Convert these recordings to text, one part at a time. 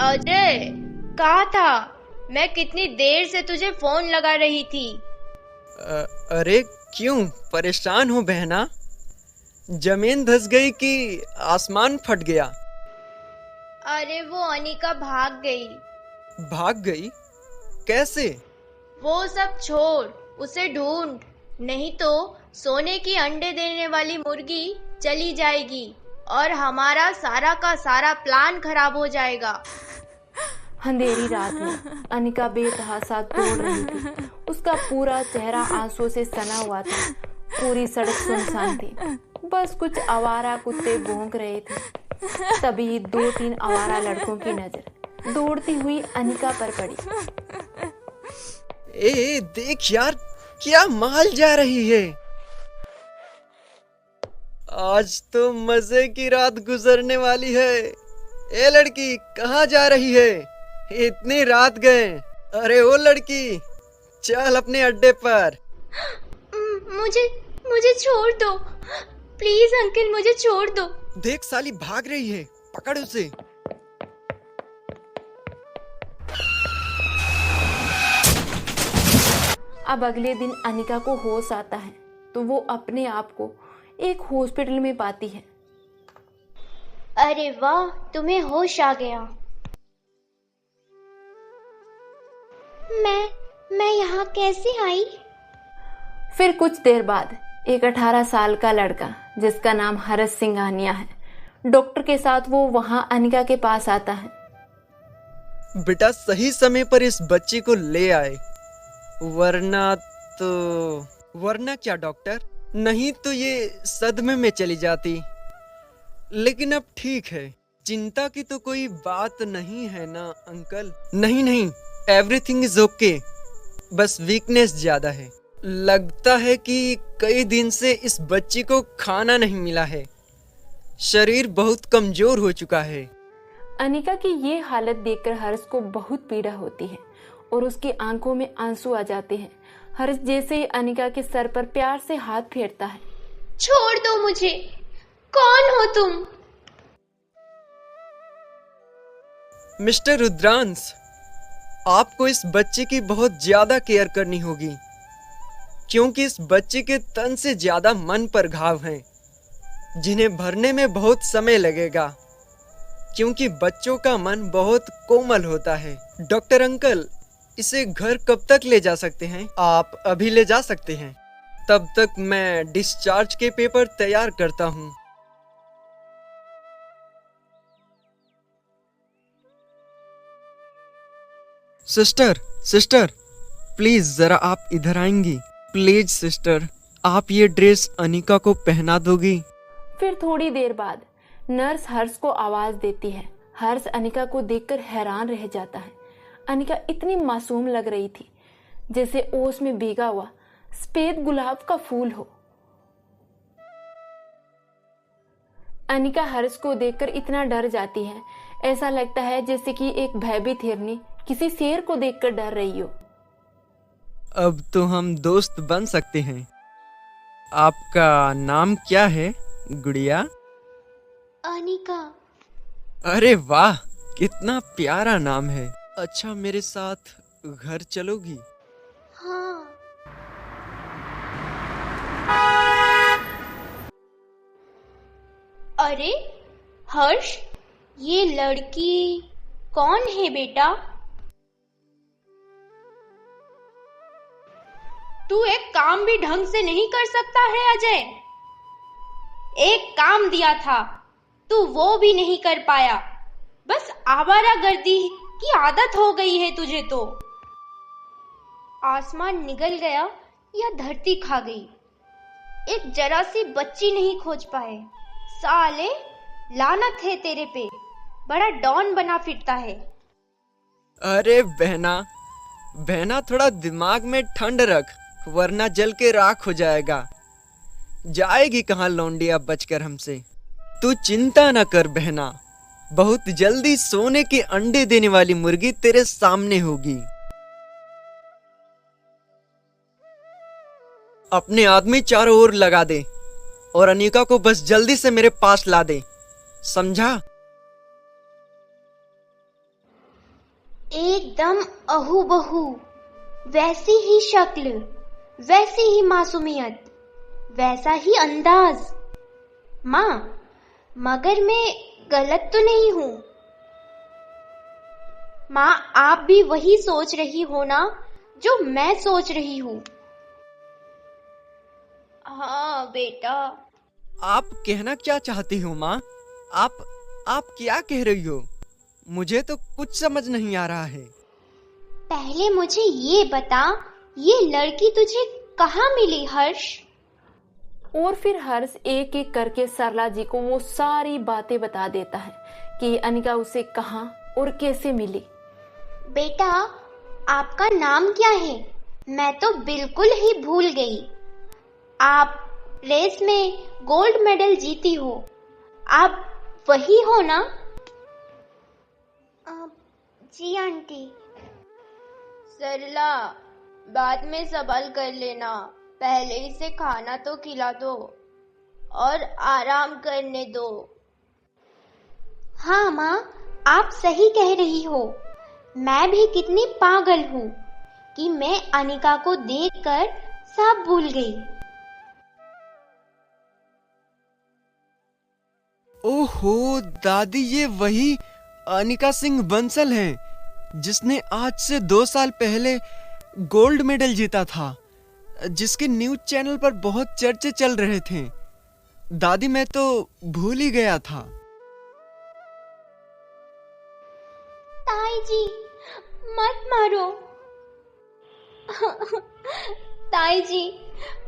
अजय, कहाँ था? मैं कितनी देर से तुझे फोन लगा रही थी। अरे क्यों परेशान हो बहना? जमीन धंस गई कि आसमान फट गया? अरे वो अनिका भाग गई। भाग गई? कैसे? वो सब छोड़, उसे ढूंढ, नहीं तो सोने की अंडे देने वाली मुर्गी चली जाएगी और हमारा सारा का सारा प्लान खराब हो जाएगा। अंधेरी रात में अनिका बेतहासा दौड़ रही थी। उसका पूरा चेहरा आंसुओं से सना हुआ था। पूरी सड़क सुनसान थी, बस कुछ आवारा कुत्ते भौंक रहे थे। तभी 2-3 आवारा लड़कों की नजर दौड़ती हुई अनिका पर पड़ी। ए देख यार, क्या माल जा रही है। आज तो मजे की रात गुजरने वाली है। ए लड़की, कहाँ जा रही है? इतनी रात गए। अरे ओ लड़की, चल अपने अड्डे पर। मुझे मुझे छोड़ दो, प्लीज अंकल, मुझे छोड़ दो। देख साली भाग रही है, पकड़ उसे। अब अगले दिन अनिका को होश आता है तो वो अपने आप को एक हॉस्पिटल में पाती है। अरे वाह, तुम्हें होश आ गया। मैं यहाँ कैसे आई? फिर कुछ देर बाद एक 18 साल का लड़का जिसका नाम हर्ष सिंघानिया है, डॉक्टर के साथ वो वहां अनिका के पास आता है। बेटा सही समय पर इस बच्ची को ले आए, वरना क्या डॉक्टर? नहीं तो ये सदमे में चली जाती। लेकिन अब ठीक है, चिंता की तो कोई बात नहीं है ना अंकल? नहीं, एवरीथिंग इज ओके, बस वीकनेस ज्यादा है। लगता है कि कई दिन से इस बच्ची को खाना नहीं मिला है, शरीर बहुत कमजोर हो चुका है। अनिका की ये हालत देखकर हर्ष को बहुत पीड़ा होती है और उसकी आंखों में आंसू आ जाते हैं। हर्ष जैसे ही अनिका के सर पर प्यार से हाथ फेरता है। छोड़ दो मुझे, कौन हो तुम? मिस्टर रुद्रांश, आपको इस बच्चे की बहुत ज्यादा केयर करनी होगी, क्योंकि इस बच्चे के तन से ज्यादा मन पर घाव हैं, जिन्हें भरने में बहुत समय लगेगा, क्योंकि बच्चों का मन बहुत कोमल होता है। डॉक्टर अंकल, इसे घर कब तक ले जा सकते हैं? आप अभी ले जा सकते हैं, तब तक मैं डिस्चार्ज के पेपर तैयार करता हूँ। सिस्टर, प्लीज जरा आप इधर आएंगी? प्लीज सिस्टर, आप ये ड्रेस अनिका को पहना दोगी? फिर थोड़ी देर बाद नर्स हर्ष को आवाज देती है। हर्ष अनिका को देखकर हैरान रह जाता है। अनिका इतनी मासूम लग रही थी जैसे ओस में भीगा हुआ सफेद गुलाब का फूल हो। अनिका हर्ष को देखकर इतना डर जाती है, ऐसा लगता है जैसे कि एक भयभीत हिरनी किसी शेर को देखकर डर रही हो। अब तो हम दोस्त बन सकते हैं। आपका नाम क्या है गुड़िया? अनिका। अरे वाह, कितना प्यारा नाम है। अच्छा, मेरे साथ घर चलोगी? हाँ। अरे हर्ष, ये लड़की कौन है बेटा? तू एक काम भी ढंग से नहीं कर सकता है अजय। एक काम दिया था, तू वो भी नहीं कर पाया। बस आवारागर्दी की आदत हो गई है तुझे तो। आसमान निगल गया या धरती खा गई, एक जरा सी बच्ची नहीं खोज पाए। साले, लानत है तेरे पे, बड़ा डॉन बना फिरता है। अरे बहना थोड़ा दिमाग में ठंड रख, वरना जल के राख हो जाएगा। जाएगी कहाँ लौंडिया बचकर हमसे? तू चिंता न कर बहना, बहुत जल्दी सोने के अंडे देने वाली मुर्गी तेरे सामने होगी। अपने आदमी चारों ओर लगा दे और अनिका को बस जल्दी से मेरे पास ला दे, समझा? एकदम अहू बहू, वैसी ही शक्ल, वैसी ही मासूमियत, वैसा ही अंदाज। माँ, मगर मैं गलत तो नहीं हूँ? माँ, आप भी वही सोच रही हो ना जो मैं सोच रही हूँ? हाँ बेटा। आप कहना क्या चाहती हो माँ? आप क्या कह रही हो? मुझे तो कुछ समझ नहीं आ रहा है। पहले मुझे ये बता, ये लड़की तुझे कहाँ मिली हर्ष? और फिर हर्ष एक एक करके सरला जी को वो सारी बातें बता देता है कि अनिका उसे कहाँ और कैसे मिली। बेटा, आपका नाम क्या है? मैं तो बिल्कुल ही भूल गई। आप रेस में गोल्ड मेडल जीती हो, आप वही हो ना? जी आंटी। सरला, बाद में सवाल कर लेना, पहले इसे खाना तो खिला दो और आराम करने दो। हाँ माँ, आप सही कह रही हो। मैं भी कितनी पागल हूँ कि मैं अनिका को देखकर सब भूल गई। ओहो दादी, ये वही अनिका सिंह बंसल हैं जिसने आज से 2 साल पहले गोल्ड मेडल जीता था, जिसके न्यूज चैनल पर बहुत चर्चे चल रहे थे। दादी, मैं तो भूल ही गया था। ताई जी, मत मारो। ताई जी,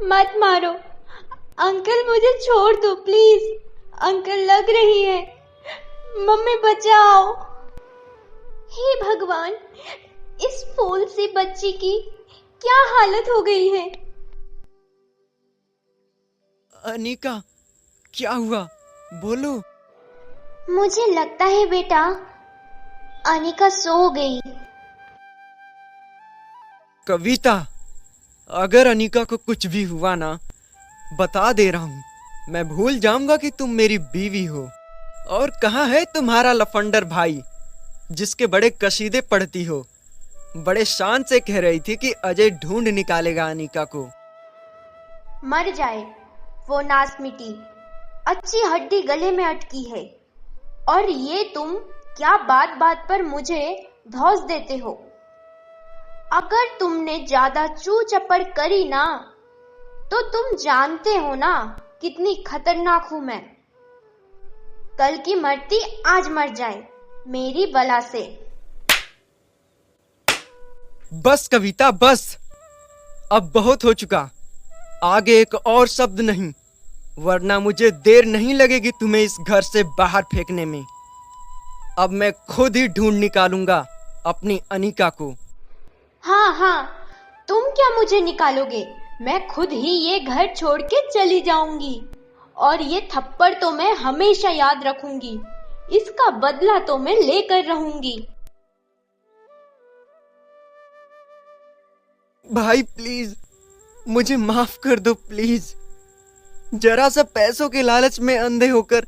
मत मारो। अंकल, मुझे छोड़ दो प्लीज। अंकल, लग रही है। मम्मी, बचाओ। हे भगवान, इस फूल सी बच्ची की क्या हालत हो गई है? अनिका, क्या हुआ? बोलो। मुझे लगता है बेटा, अनिका सो गई। कविता, अगर अनिका को कुछ भी हुआ ना, बता दे रहा हूँ, मैं भूल जाऊंगा कि तुम मेरी बीवी हो। और कहाँ है तुम्हारा लफंडर भाई जिसके बड़े कसीदे पढ़ती हो? बड़े शान से कह रही थी कि अजय ढूंढ निकालेगा अनिका को। मर जाए वो नास मिटी, अच्छी हड्डी गले में अटकी है। और ये तुम क्या बात बात पर मुझे धौंस देते हो? अगर तुमने ज्यादा चू चपड़ करी ना, तो तुम जानते हो ना कितनी खतरनाक हूं मैं। कल की मरती आज मर जाए मेरी बला से। बस कविता, बस। अब बहुत हो चुका। आगे एक और शब्द नहीं, वरना मुझे देर नहीं लगेगी तुम्हें इस घर से बाहर फेंकने में। अब मैं खुद ही ढूंढ निकालूंगा अपनी अनिका को। हाँ हाँ, तुम क्या मुझे निकालोगे? मैं खुद ही ये घर छोड़ के चली जाऊंगी। और ये थप्पड़ तो मैं हमेशा याद रखूंगी। इसका बदला तो मैं लेकर रहूंगी। भाई प्लीज, मुझे माफ कर दो प्लीज। जरा सा पैसों के लालच में अंधे होकर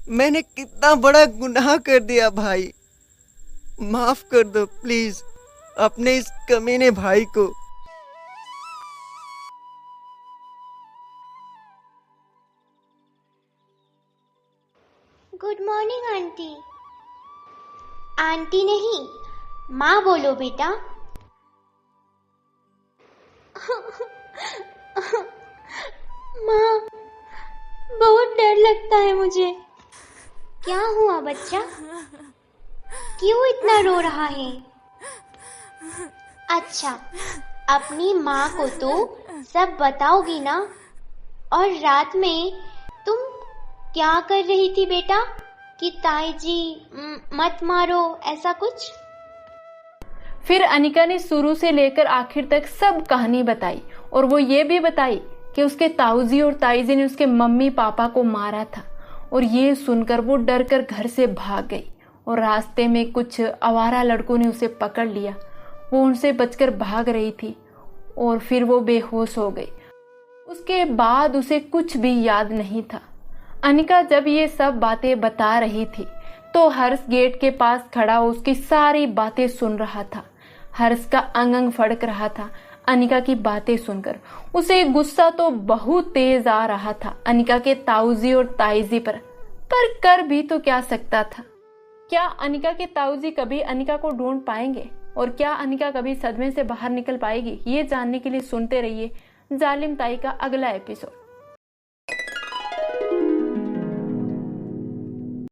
मैंने कितना बड़ा गुनाह कर दिया भाई। माफ कर दो प्लीज अपने इस कमीने भाई को। Good morning aunty. आंटी नहीं, माँ बोलो बेटा। माँ, बहुत डर लगता है मुझे। क्या हुआ बच्चा? क्यों इतना रो रहा है? अच्छा, अपनी माँ को तो सब बताओगी ना? और रात में तुम क्या कर रही थी बेटा कि ताई जी मत मारो, ऐसा कुछ? फिर अनिका ने शुरू से लेकर आखिर तक सब कहानी बताई, और वो ये भी बताई कि उसके ताऊजी और ताईजी ने उसके मम्मी पापा को मारा था। और ये सुनकर वो डर कर घर से भाग गई, और रास्ते में कुछ आवारा लड़कों ने उसे पकड़ लिया। वो उनसे बचकर भाग रही थी और फिर वो बेहोश हो गई। उसके बाद उसे कुछ भी याद नहीं था। अनिका जब ये सब बातें बता रही थी तो हर्ष गेट के पास खड़ा उसकी सारी बातें सुन रहा था। हर्ष का अंग अंग फड़क रहा था अनिका की बातें सुनकर। उसे गुस्सा तो बहुत तेज आ रहा था अनिका के ताऊजी और ताईजी पर कर भी तो क्या सकता था। क्या अनिका के ताऊजी कभी अनिका को ढूंढ पाएंगे और क्या अनिका कभी सदमे से बाहर निकल पाएगी? ये जानने के लिए सुनते रहिए जालिम ताई का अगला एपिसोड।